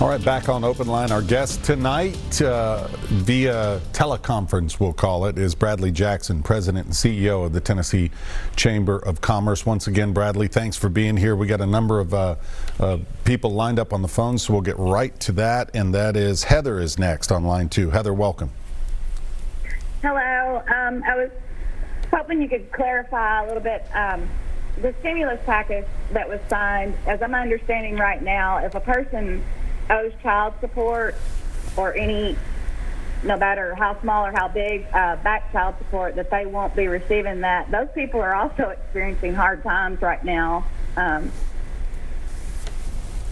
All right, back on Open Line. Our guest tonight, via teleconference, we'll call it, is Bradley Jackson, President and CEO of the Tennessee Chamber of Commerce. Once again, Bradley, thanks for being here. We got a number of people lined up on the phone, so we'll get right to that. And that is Heather is next on line 2. Heather, welcome. Hello. I was hoping you could clarify a little bit. The stimulus package that was signed, as I'm understanding right now, if a person owes child support or any, no matter how small or how big, back child support, that they won't be receiving that. Those people are also experiencing hard times right now.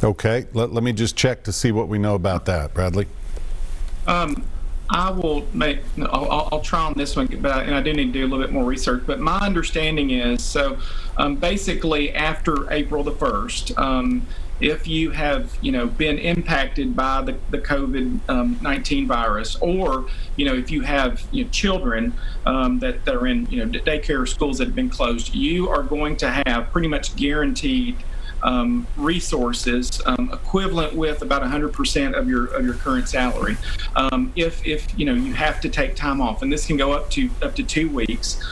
Okay, let me just check to see what we know about that, Bradley. I'll try on this one, and I do need to do a little bit more research. But my understanding is, so basically after April the 1st, if you have, been impacted by the COVID-19 virus, or, if you have children that are in, daycare or schools that have been closed, you are going to have pretty much guaranteed resources equivalent with about 100% of your current salary. If you have to take time off, and this can go up to 2 weeks.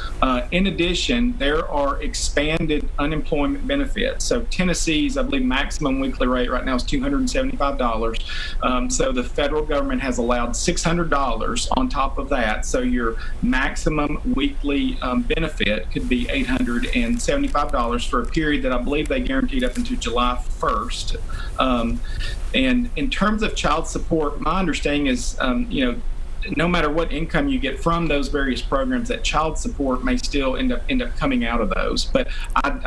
In addition, there are expanded unemployment benefits. So Tennessee's, I believe, maximum weekly rate right now is $275. So the federal government has allowed $600 on top of that. So your maximum weekly benefit could be $875 for a period that I believe they guaranteed up until July 1st. And in terms of child support, my understanding is, no matter what income you get from those various programs, that child support may still end up coming out of those. But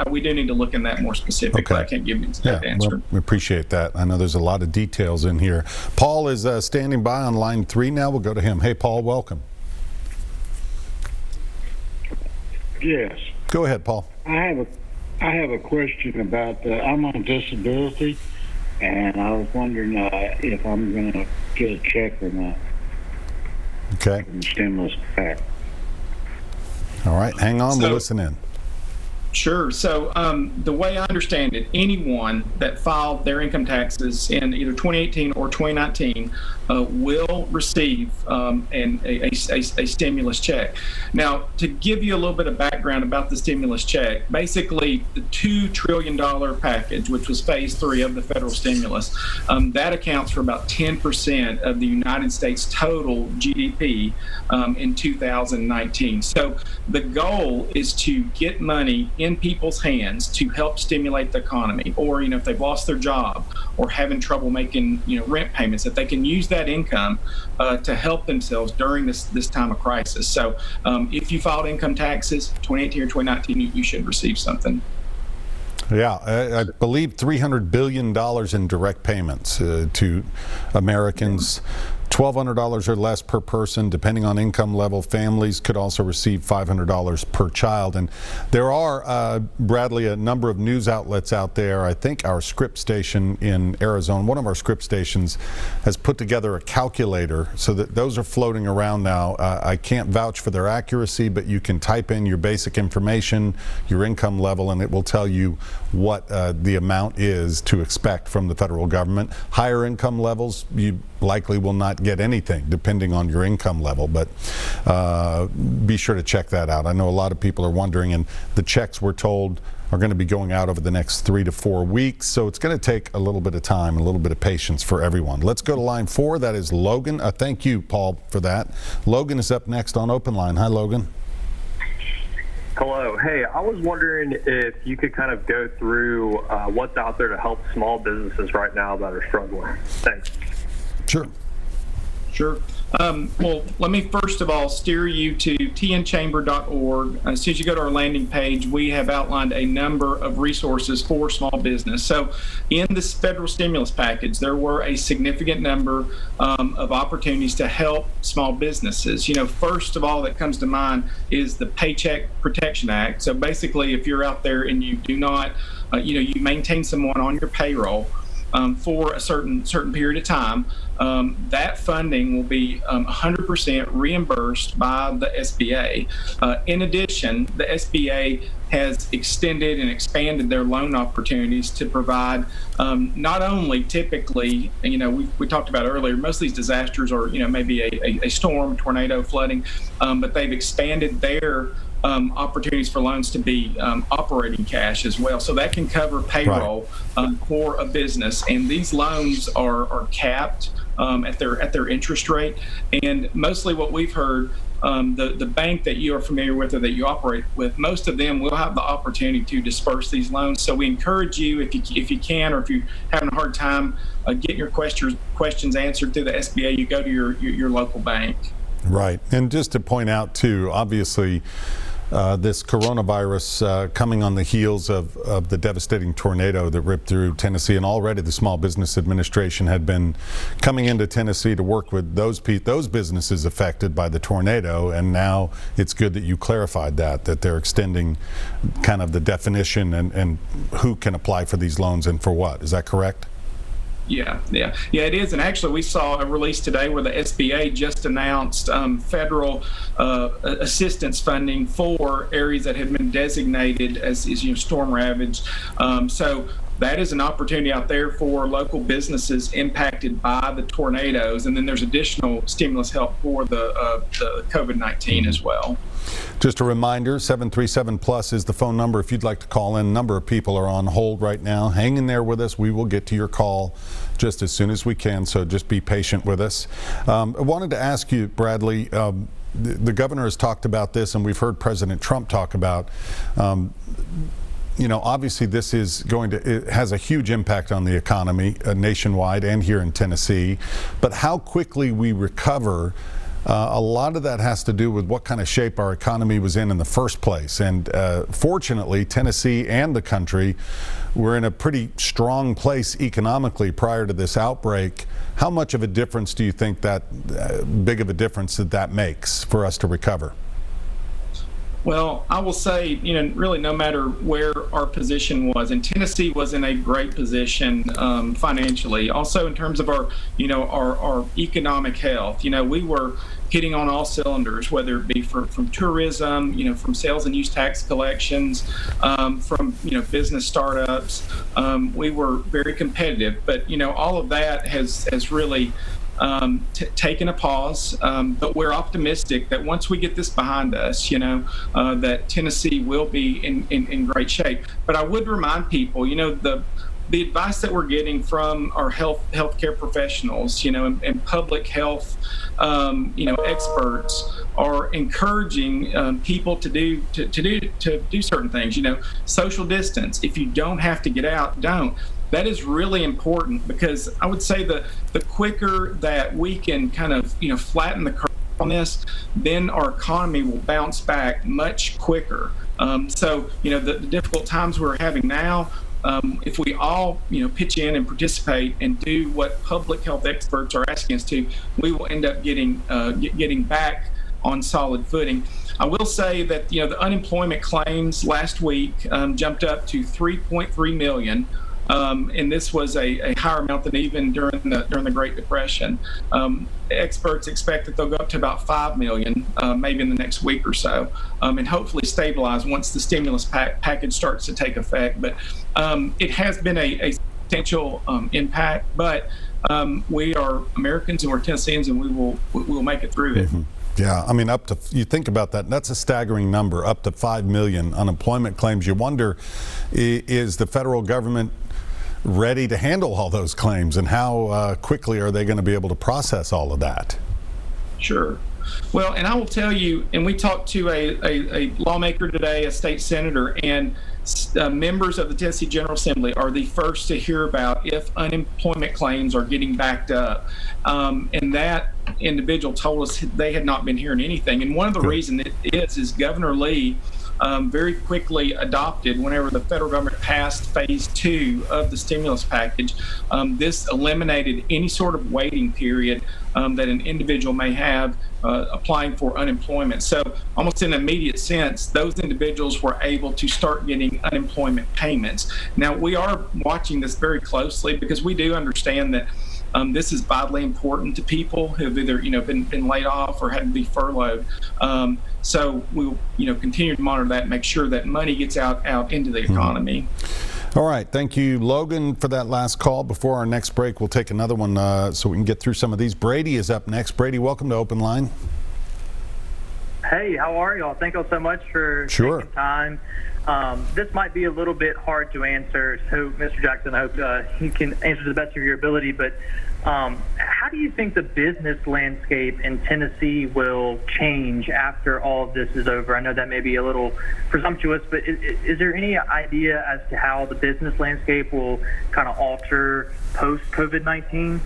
we do need to look in that more specifically. Okay. I can't give you an exact answer. Well, we appreciate that. I know there's a lot of details in here. Paul is standing by on line 3 now. We'll go to him. Hey, Paul, welcome. Yes. Go ahead, Paul. I have a question about, I'm on disability, and I was wondering if I'm going to get a check or not. Okay. From the stimulus pack. All right, hang on, we'll listen in. Sure. So the way I understand it, anyone that filed their income taxes in either 2018 or 2019 will receive a stimulus check. Now, to give you a little bit of background about the stimulus check, basically the $2 trillion package, which was phase 3 of the federal stimulus, that accounts for about 10% of the United States total GDP in 2019. So the goal is to get money in people's hands to help stimulate the economy, or if they've lost their job or having trouble making rent payments, that they can use that income to help themselves during this time of crisis. So if you filed income taxes 2018 or 2019, you should receive something. Yeah, I believe $300 billion in direct payments to Americans. $1,200 or less per person, depending on income level. Families could also receive $500 per child. And there are, Bradley, a number of news outlets out there. I think our Scripps station in Arizona, one of our Scripps stations, has put together a calculator so that those are floating around now. I can't vouch for their accuracy, but you can type in your basic information, your income level, and it will tell you what the amount is to expect from the federal government. Higher income levels, you likely will not get anything depending on your income level, but be sure to check that out. I know a lot of people are wondering, and the checks, we're told, are going to be going out over the next 3 to 4 weeks, so it's going to take a little bit of time and a little bit of patience for everyone. Let's go to line 4. That is Logan. Thank you, Paul, for that. Logan is up next on Open Line. Hi, Logan. Hello. Hey, I was wondering if you could kind of go through what's out there to help small businesses right now that are struggling. Thanks. Sure. Well, let me first of all steer you to tnchamber.org. As soon as you go to our landing page, we have outlined a number of resources for small business. So in this federal stimulus package, there were a significant number of opportunities to help small businesses. First of all that comes to mind is the Paycheck Protection Act. So basically, if you're out there and you do not, you maintain someone on your payroll, for a certain period of time. That funding will be 100% reimbursed by the SBA. In addition, the SBA has extended and expanded their loan opportunities to provide not only typically, we talked about earlier, most of these disasters are, maybe a storm, tornado, flooding, but they've expanded their opportunities for loans to be operating cash as well. So that can cover payroll for a business. And these loans are capped at their interest rate. And mostly what we've heard, the bank that you are familiar with or that you operate with, most of them will have the opportunity to disperse these loans. So we encourage you, if you can, or if you're having a hard time getting your questions answered through the SBA, you go to your local bank. Right. And just to point out, too, obviously, this coronavirus coming on the heels of the devastating tornado that ripped through Tennessee, and already the Small Business Administration had been coming into Tennessee to work with those businesses affected by the tornado, and now it's good that you clarified that they're extending kind of the definition and who can apply for these loans and for what. Is that correct? Yeah, it is. And actually, we saw a release today where the SBA just announced federal assistance funding for areas that had been designated as storm ravaged. So that is an opportunity out there for local businesses impacted by the tornadoes. And then there's additional stimulus help for the COVID-19 as well. Just a reminder, 737+ is the phone number if you'd like to call in. A number of people are on hold right now. Hang in there with us. We will get to your call just as soon as we can, so just be patient with us. I wanted to ask you, Bradley, the governor has talked about this, and we've heard President Trump talk about obviously this is it has a huge impact on the economy nationwide and here in Tennessee, but how quickly we recover, a lot of that has to do with what kind of shape our economy was in the first place. And fortunately, Tennessee and the country were in a pretty strong place economically prior to this outbreak. How much of a difference do you think big of a difference that makes for us to recover? Well, I will say, really no matter where our position was, and Tennessee was in a great position financially. Also, in terms of our economic health, we were hitting on all cylinders, whether it be from tourism, from sales and use tax collections, from business startups. We were very competitive, but all of that has really taken a pause, but we're optimistic that once we get this behind us, that Tennessee will be in great shape. But I would remind people, the advice that we're getting from our healthcare professionals, and public health, experts are encouraging people to do certain things. Social distance. If you don't have to get out, don't. That is really important, because I would say the quicker that we can kind of flatten the curve on this, then our economy will bounce back much quicker. So the difficult times we're having now, if we all pitch in and participate and do what public health experts are asking us to, we will end up getting back on solid footing. I will say that the unemployment claims last week jumped up to 3.3 million. And this was a higher amount than even during the Great Depression. Experts expect that they'll go up to about 5 million, maybe in the next week or so, and hopefully stabilize once the stimulus package starts to take effect. But it has been a substantial impact. But we are Americans and we're Tennesseans, and we'll make it through it. Mm-hmm. Yeah, I mean, you think about that, that's a staggering number, up to 5 million unemployment claims. You wonder, is the federal government ready to handle all those claims, and how quickly are they going to be able to process all of that? Sure. Well, and I will tell you, and we talked to a lawmaker today, a state senator, and members of the Tennessee General Assembly are the first to hear about if unemployment claims are getting backed up. And that individual told us they had not been hearing anything. And one of the reasons it is Governor Lee very quickly adopted whenever the federal government passed phase 2 of the stimulus package. This eliminated any sort of waiting period that an individual may have applying for unemployment. So almost in an immediate sense, those individuals were able to start getting unemployment payments. Now, we are watching this very closely because we do understand that this is vitally important to people who have either been laid off or had to be furloughed. So we'll continue to monitor that and make sure that money gets out into the economy. All right. Thank you, Logan, for that last call. Before our next break, we'll take another one so we can get through some of these. Brady is up next. Brady, welcome to OpenLine. Hey, how are y'all? Thank you so much for taking time. This might be a little bit hard to answer, so Mr. Jackson, I hope you can answer to the best of your ability, but how do you think the business landscape in Tennessee will change after all of this is over? I know that may be a little presumptuous, but is there any idea as to how the business landscape will kind of alter post-COVID-19?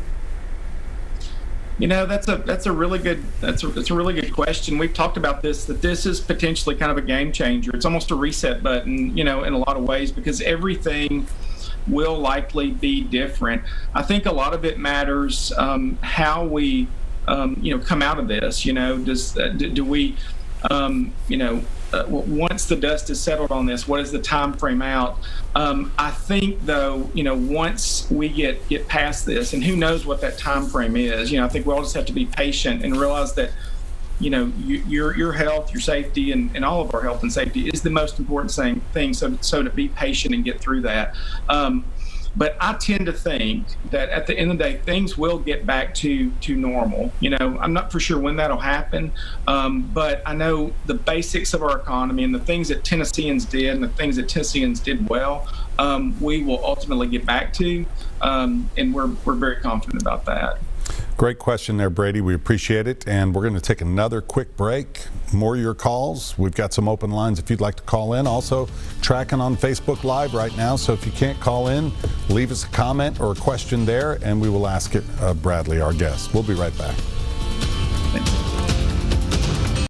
That's a really good question. We've talked about this, that this is potentially kind of a game changer. It's almost a reset button, in a lot of ways, because everything will likely be different. I think a lot of it matters how we come out of this. Do we once the dust is settled on this, what is the time frame out? I think, though, once we get past this, and who knows what that time frame is, I think we all just have to be patient and realize that, your health, your safety, and all of our health and safety is the most important thing. So to be patient and get through that. But I tend to think that at the end of the day, things will get back to normal. I'm not for sure when that'll happen, but I know the basics of our economy and the things that Tennesseans did and the things that Tennesseans did well, we will ultimately get back to, and we're very confident about that. Great question there, Brady. We appreciate it. And we're going to take another quick break. More of your calls. We've got some open lines if you'd like to call in. Also, tracking on Facebook Live right now. So if you can't call in, leave us a comment or a question there, and we will ask it Bradley, our guest. We'll be right back. Thanks.